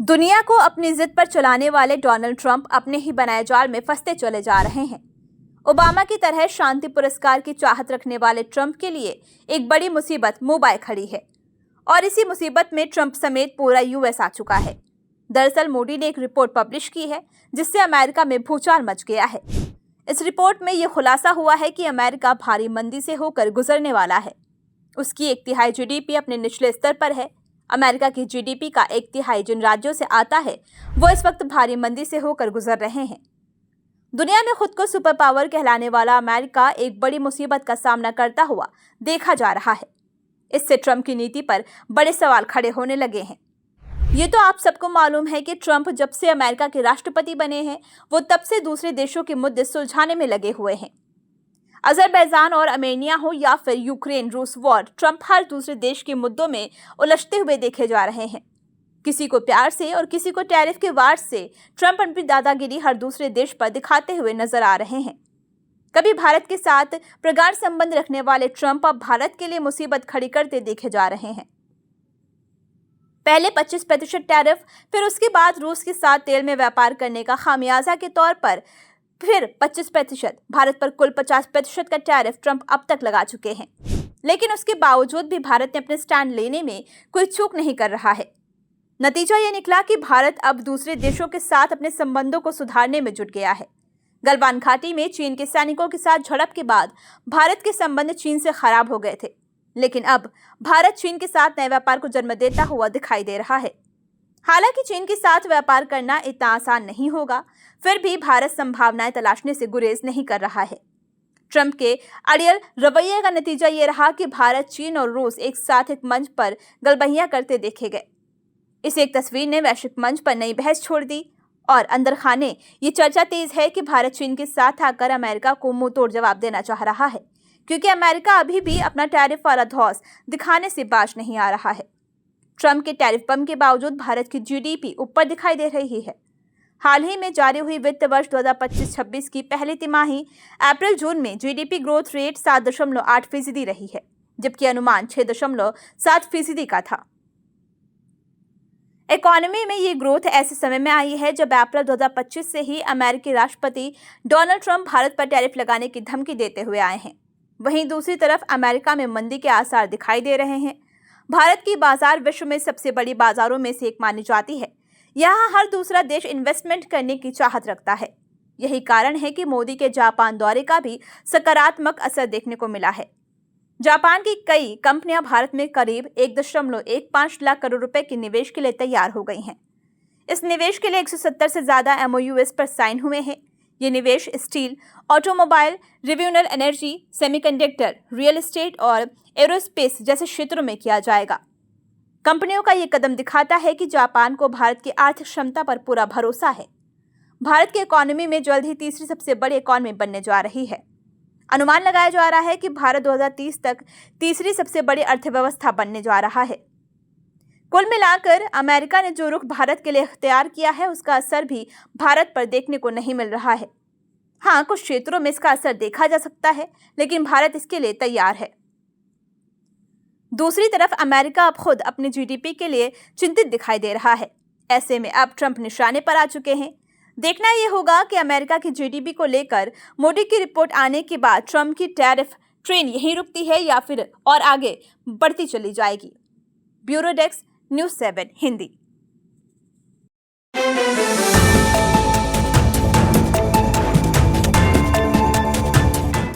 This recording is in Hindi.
दुनिया को अपनी जिद पर चलाने वाले डोनाल्ड ट्रंप अपने ही बनाए जाल में फंसते चले जा रहे हैं। ओबामा की तरह शांति पुरस्कार की चाहत रखने वाले ट्रंप के लिए एक बड़ी मुसीबत मुंह बाए खड़ी है और इसी मुसीबत में ट्रंप समेत पूरा यूएस आ चुका है। दरअसल मोदी ने एक रिपोर्ट पब्लिश की है जिससे अमेरिका में भूचाल मच गया है। इस रिपोर्ट में यह खुलासा हुआ है कि अमेरिका भारी मंदी से होकर गुजरने वाला है। उसकी 1/3 जीडीपी अपने निचले स्तर पर है। अमेरिका की जीडीपी का 1/3 जिन राज्यों से आता है वो इस वक्त भारी मंदी से होकर गुजर रहे हैं। दुनिया में खुद को सुपर पावर कहलाने वाला अमेरिका एक बड़ी मुसीबत का सामना करता हुआ देखा जा रहा है। इससे ट्रंप की नीति पर बड़े सवाल खड़े होने लगे हैं। ये तो आप सबको मालूम है कि ट्रंप जब से अमेरिका के राष्ट्रपति बने हैं वो तब से दूसरे देशों के मुद्दे सुलझाने में लगे हुए हैं। अजरबैजान और आर्मेनिया हो या फिर यूक्रेन रूस वॉर, ट्रंप हर दूसरे देश के मुद्दों में उलझते हुए देखे जा रहे हैं। किसी को प्यार से और किसी को टैरिफ के वार से ट्रंप अपनी दादागिरी हर दूसरे देश पर दिखाते हुए नजर आ रहे हैं। कभी भारत के साथ प्रगाढ़ संबंध रखने वाले ट्रंप अब भारत के लिए मुसीबत खड़ी करते देखे जा रहे हैं। पहले 25% टैरिफ, फिर उसके बाद रूस के साथ तेल में व्यापार करने का खामियाजा के तौर पर फिर 25%, भारत पर कुल 50% का टैरिफ ट्रंप अब तक लगा चुके हैं। लेकिन उसके बावजूद भी भारत ने अपने स्टैंड लेने में कोई चूक नहीं कर रहा है। नतीजा ये निकला कि भारत अब दूसरे देशों के साथ अपने संबंधों को सुधारने में जुट गया है। गलवान घाटी में चीन के सैनिकों के साथ झड़प के बाद भारत के संबंध चीन से खराब हो गए थे, लेकिन अब भारत चीन के साथ नए व्यापार को जन्म देता हुआ दिखाई दे रहा है। हालांकि चीन के साथ व्यापार करना इतना आसान नहीं होगा, फिर भी भारत संभावनाएं तलाशने से गुरेज नहीं कर रहा है। ट्रंप के अड़ियल रवैये का नतीजा ये रहा कि भारत, चीन और रूस एक साथ एक मंच पर गलबहियां करते देखे गए। इस एक तस्वीर ने वैश्विक मंच पर नई बहस छोड़ दी और अंदर खाने ये चर्चा तेज है कि भारत चीन के साथ आकर अमेरिका को मुंह तोड़ जवाब देना चाह रहा है, क्योंकि अमेरिका अभी भी अपना टैरिफ वाला धौंस दिखाने से बाज नहीं आ रहा है। ट्रंप के टैरिफ बम के बावजूद भारत की जीडीपी ऊपर दिखाई दे रही है। हाल ही में जारी हुई वित्त वर्ष 2025-26 की पहली तिमाही अप्रैल-जून में जीडीपी ग्रोथ रेट 7.8% रही है, जबकि अनुमान 6.7% का था। इकोनॉमी में ये ग्रोथ ऐसे समय में आई है जब अप्रैल 2025 से ही अमेरिकी राष्ट्रपति डोनाल्ड ट्रंप भारत पर टैरिफ लगाने की धमकी देते हुए आए हैं। वहीं दूसरी तरफ अमेरिका में मंदी के आसार दिखाई दे रहे हैं। भारत की बाजार विश्व में सबसे बड़ी बाजारों में से एक मानी जाती है। यहाँ हर दूसरा देश इन्वेस्टमेंट करने की चाहत रखता है। यही कारण है कि मोदी के जापान दौरे का भी सकारात्मक असर देखने को मिला है। जापान की कई कंपनियां भारत में करीब 1.15 लाख करोड़ रुपए के निवेश के लिए तैयार हो गई हैं। इस निवेश के लिए 170 से ज्यादा एमओयूएस पर साइन हुए हैं। ये निवेश steel, automobile, renewable energy, semiconductor, real estate और एरोस्पेस जैसे क्षेत्रों में किया जाएगा। कंपनियों का ये कदम दिखाता है कि जापान को भारत की आर्थिक क्षमता पर पूरा भरोसा है। भारत की इकोनॉमी में जल्द ही तीसरी सबसे बड़ी इकोनॉमी बनने जा रही है। अनुमान लगाया जा रहा है कि भारत 2030 तक तीसरी सबसे बड़ी अर्थव्यवस्था बनने जा रहा है। कुल मिलाकर अमेरिका ने जो रुख भारत के लिए इख्तियार किया है उसका असर भी भारत पर देखने को नहीं मिल रहा है। हाँ, कुछ क्षेत्रों में इसका असर देखा जा सकता है, लेकिन भारत इसके लिए तैयार है। दूसरी तरफ अमेरिका अब खुद अपनी जीडीपी के लिए चिंतित दिखाई दे रहा है। ऐसे में अब ट्रंप निशाने पर आ चुके हैं। देखना यह होगा कि अमेरिका की जीडीपी को लेकर मोदी की रिपोर्ट आने के बाद ट्रंप की टैरिफ ट्रेन यहीं रुकती है या फिर और आगे बढ़ती चली जाएगी। Bureau desk, news 7 Hindi.